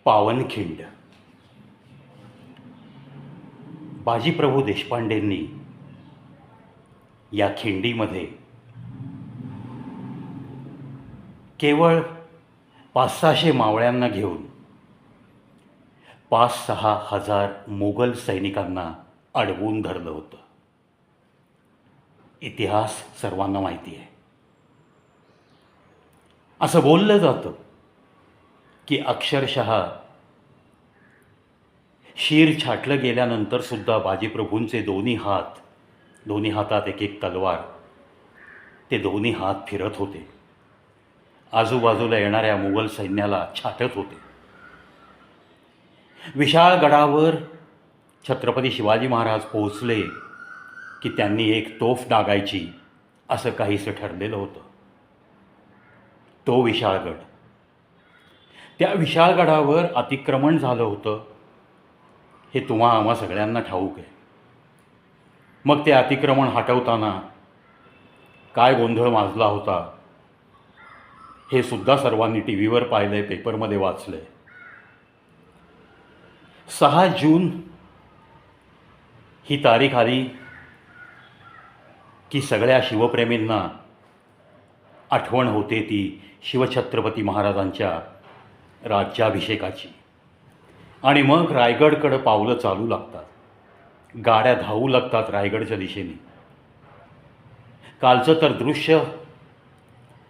पावनखिंड. बाजीप्रभू देशपांडेंनी या खिंडीमध्ये केवळ 500-600 मावळ्यांना घेऊन 5-6 हजार मोगल सैनिकांना अडवून धरलं होतं. इतिहास सर्वांना माहिती आहे. असं बोललं जातं की अक्षरशः शीर छाटलं गेल्यानंतर सुद्धा बाजीप्रभूंचे दोन्ही हातात एक एक तलवार, ते दोन्ही हात फिरत होते, आजूबाजूला येणाऱ्या मुघल सैन्याला छाटत होते. विशाळ गडावर छत्रपती शिवाजी महाराज पोहोचले की त्यांनी एक तोफ डागायची, असं काहीसं ठरलेलं होतं. तो विशाळगड, त्या विशाळगडावर अतिक्रमण झालं होतं हे तुम्हा आम्हा सगळ्यांना ठाऊक आहे. मग ते अतिक्रमण हटवताना काय गोंधळ माजला होता हे सुद्धा सर्वांनी टी व्हीवर पाहिलं आहे, पेपरमध्ये वाचलं आहे. 6 जून ही तारीख आली की सगळ्या शिवप्रेमींना आठवण होते ती शिवछत्रपती महाराजांच्या राज्याभिषेकाची. आणि मग रायगडकडं पावलं चालू लागतात, गाड्या धावू लागतात रायगडच्या दिशेने. कालचं तर दृश्य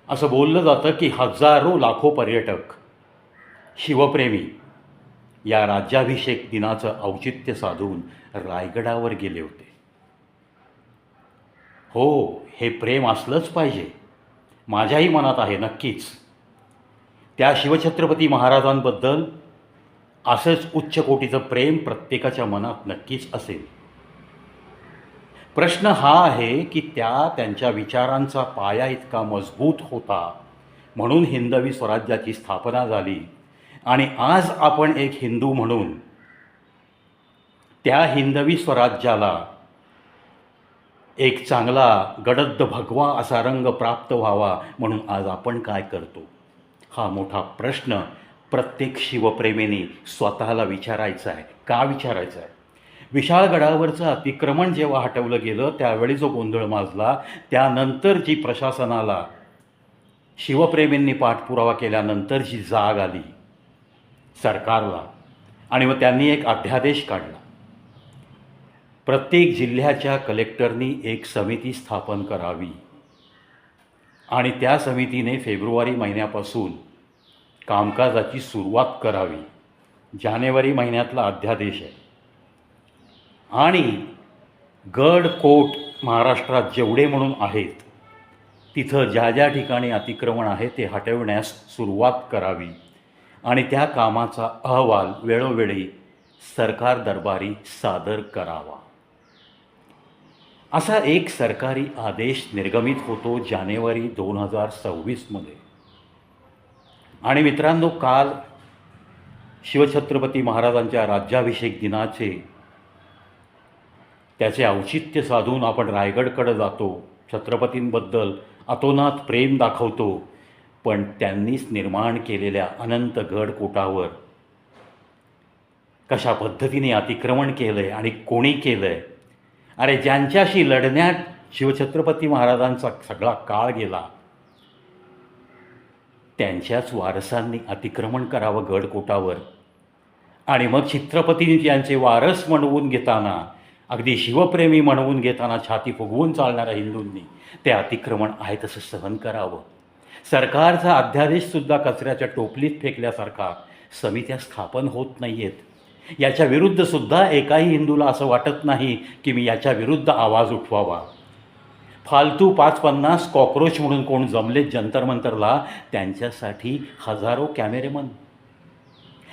असं बोललं जातं की हजारो लाखो पर्यटक शिवप्रेमी या राज्याभिषेक दिनाचं औचित्य साधून रायगडावर गेले होते. हो, हे प्रेम असलंच पाहिजे, माझ्याही मनात आहे नक्कीच. त्या शिवछत्रपती महाराजांबद्दल असंच उच्च कोटीचं प्रेम प्रत्येकाच्या मनात नक्कीच असेल. प्रश्न हा आहे की त्यांच्या विचारांचा पाया इतका मजबूत होता म्हणून हिंदवी स्वराज्याची स्थापना झाली. आणि आज आपण एक हिंदू म्हणून त्या हिंदवी स्वराज्याला एक चांगला गडद भगवा असा रंग प्राप्त व्हावा म्हणून आज आपण काय करतो, हा मोठा प्रश्न प्रत्येक शिवप्रेमीने स्वतःला विचारायचा आहे. का विचारायचा आहे? विशाळगडावरचं अतिक्रमण जेव्हा हटवलं गेलं त्यावेळी जो गोंधळ माजला, त्यानंतर जी प्रशासनाला शिवप्रेमींनी पाठपुरावा केल्यानंतर जी जाग आली सरकारला, आणि मग त्यांनी एक अध्यादेश काढला. प्रत्येक जिल्ह्याच्या कलेक्टरनी एक समिती स्थापन करावी आणि त्या समितीने फेब्रुवारी महिन्यापासून कामकाजाची सुरुवात करावी. जानेवारी महिन्यातला अध्यादेश आहे. आणि गड कोट महाराष्ट्रात जेवढे म्हणून आहेत तिथं ज्या ज्या ठिकाणी अतिक्रमण आहे ते हटवण्यास सुरुवात करावी आणि त्या कामाचा अहवाल वेळोवेळी सरकार दरबारी सादर करावा, असा एक सरकारी आदेश निर्गमित होतो जानेवारी 2026 आणि मित्रांनो, काल शिवछत्रपती महाराजांच्या राज्याभिषेक दिनाचे त्याचे औचित्य साधून आपण रायगडकडे जातो, छत्रपतींबद्दल अतोनात प्रेम दाखवतो. पण त्यांनीच निर्माण केलेल्या अनंत गडकोटावर कशा पद्धतीने अतिक्रमण केलं आहे आणि कोणी केलं आहे? अरे, ज्यांच्याशी लढण्यात शिवछत्रपती महाराजांचा सगळा काळ गेला त्यांच्याच वारसांनी अतिक्रमण करावं गडकोटावर. आणि मग छत्रपती यांचे वारस म्हणवून घेताना, अगदी शिवप्रेमी म्हणवून घेताना छाती फुगवून चालणाऱ्या हिंदूंनी ते अतिक्रमण आहे तसं सहन करावं. सरकारचा अध्यादेशसुद्धा कचऱ्याच्या टोपलीत फेकल्यासारखा समित्या स्थापन होत नाही आहेत. याच्या विरुद्धसुद्धा एकाही हिंदूला असं वाटत नाही की मी याच्या विरुद्ध आवाज उठवावा. फालतू 5-50 कॉक्रोच म्हणून कोण जमलेत जंतरमंतरला, त्यांच्यासाठी हजारो कॅमेरेमन,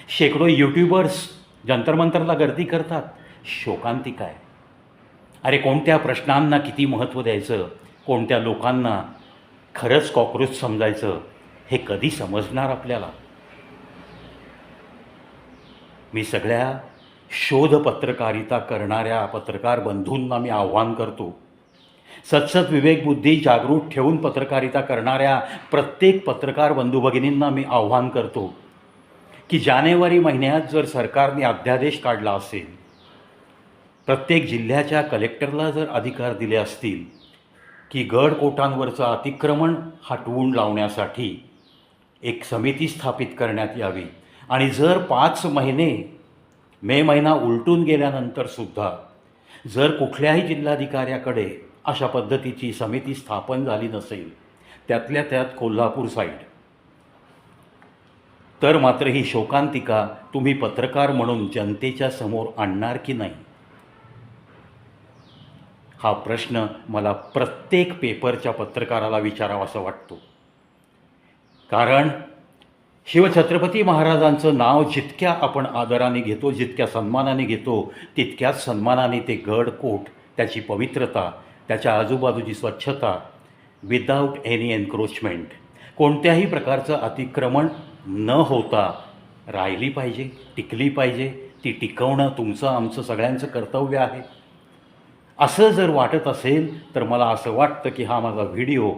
शेकडो यूट्यूबर्स जंतरमंतरला गर्दी करतात. शोकांतिका आहे. अरे, कोणत्या प्रश्नांना किती महत्त्व द्यायचं, कोणत्या लोकांना खरंच कॉक्रोच समजायचं, हे कधी समजणार आपल्याला? मी सगळ्या शोध पत्रकारिता करणाऱ्या पत्रकार बंधूंना मी आव्हान करतो, सतसत विवेकबुद्धी जागृत ठेवून पत्रकारिता करणाऱ्या प्रत्येक पत्रकार बंधू भगिनींना मी आव्हान करतो की जानेवारी महिन्यात जर सरकारने अध्यादेश काढला असेल, प्रत्येक जिल्ह्याच्या कलेक्टरला जर अधिकार दिले असतील की गडकोटांवरचं अतिक्रमण हटवून लावण्यासाठी एक समिती स्थापित करण्यात यावी, आणि जर 5 महिने मे महिना उलटून गेल्यानंतरसुद्धा जर कुठल्याही जिल्हाधिकाऱ्याकडे अशा पद्धतीची समिती स्थापन झाली नसेल, त्यातल्या त्यात कोल्हापूर साईड, तर मात्र ही शोकांतिका तुम्ही पत्रकार म्हणून जनतेच्या समोर आणणार की नाही, हा प्रश्न मला प्रत्येक पेपरच्या पत्रकाराला विचारावासा वाटतो. कारण शिवछत्रपती महाराजांचं नाव जितक्या आपण आदराने घेतो, जितक्या सन्मानाने घेतो, तितक्याच सन्मानाने ते गडकोट, त्याची पवित्रता, त्याच्या आजूबाजूची स्वच्छता, विदाऊट एनी एन्क्रोचमेंट, कोणत्याही प्रकारचं अतिक्रमण न होता राहिली पाहिजे, टिकली पाहिजे. ती टिकवणं तुमचं आमचं सगळ्यांचं कर्तव्य आहे. असं जर वाटत असेल तर मला असं वाटतं की हा माझा व्हिडिओ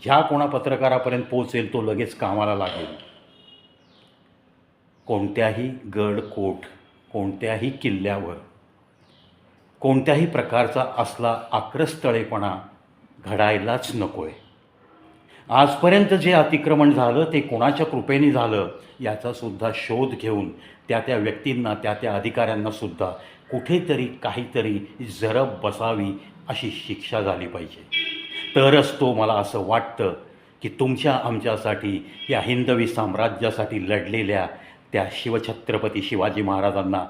ज्या कोणा पत्रकारापर्यंत पोहोचेल तो लगेच कामाला लागेल. कोणत्याही गडकोट, कोणत्याही किल्ल्यावर कोणत्याही प्रकारचा असला आक्रस्तळेपणा घडायलाच नको आहे. आजपर्यंत जे अतिक्रमण झालं ते कोणाच्या कृपेने झालं याचासुद्धा शोध घेऊन त्या व्यक्तींना, त्या अधिकाऱ्यांनासुद्धा कुठेतरी काहीतरी जरब बसावी, अशी शिक्षा झाली पाहिजे. तरच तो, मला असं वाटतं की तुमच्या आमच्यासाठी, या हिंदवी साम्राज्यासाठी लढलेल्या त्या शिवछत्रपती शिवाजी महाराजांना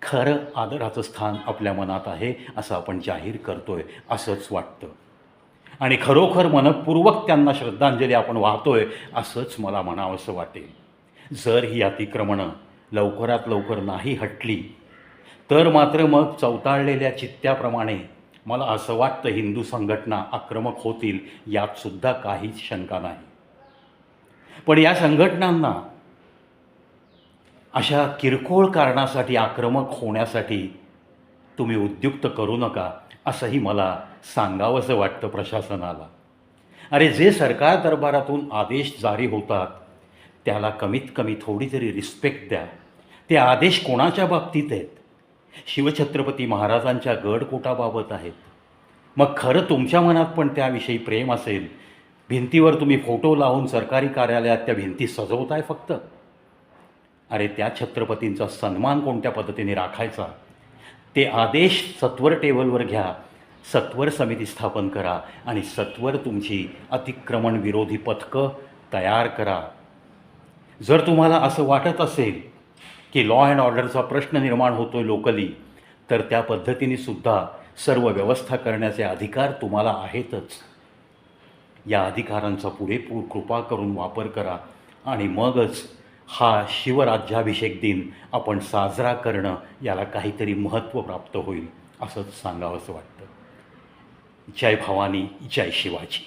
खरं आदराचं स्थान आपल्या मनात आहे असं आपण जाहीर करतो आहे असंच वाटतं. आणि खरोखर मनपूर्वक त्यांना श्रद्धांजली आपण वाहतोय असंच मला म्हणावंसं वाटेल. जर ही अतिक्रमणं लवकरात लवकर नाही हटली तर मात्र मग चवताळलेल्या चित्त्याप्रमाणे मला असं वाटतं हिंदू संघटना आक्रमक होतील, यातसुद्धा काहीच शंका नाही. पण या संघटनांना अशा किरकोळ कारणासाठी आक्रमक होण्यासाठी तुम्ही उद्युक्त करू नका, असंही मला सांगावंसं वाटतं प्रशासनाला. अरे, जे सरकार दरबारातून आदेश जारी होतात त्याला कमीत कमी थोडी तरी रिस्पेक्ट द्या. ते आदेश कोणाच्या बाबतीत आहेत? शिवछत्रपती महाराजांच्या गडकोटाबाबत आहेत. मग खरं तुमच्या मनात पण त्याविषयी प्रेम असेल, भिंतीवर तुम्ही फोटो लावून सरकारी कार्यालयात त्या भिंती सजवताय फक्त. अरे, त्या छत्रपतींचा सन्मान कोणत्या पद्धतीने राखायचा ते आदेश सत्वर टेबलवर घ्या, सत्वर समिती स्थापन करा आणि सत्वर तुमची अतिक्रमण विरोधी पथकं तयार करा. जर तुम्हाला असं वाटत असेल की लॉ अँड ऑर्डरचा प्रश्न निर्माण होतो लोकली, तर त्या पद्धतीने सुद्धा सर्व व्यवस्था करण्याचे अधिकार तुम्हाला आहेतच. या अधिकारांचा पुरेपूर कृपा करून वापर करा आणि मगच हा शिवराज्याभिषेक दिन आपण साजरा करणं, याला काहीतरी महत्त्व प्राप्त होईल असंच सांगावंसं वाटतं. जय भवानी, जय शिवाजी.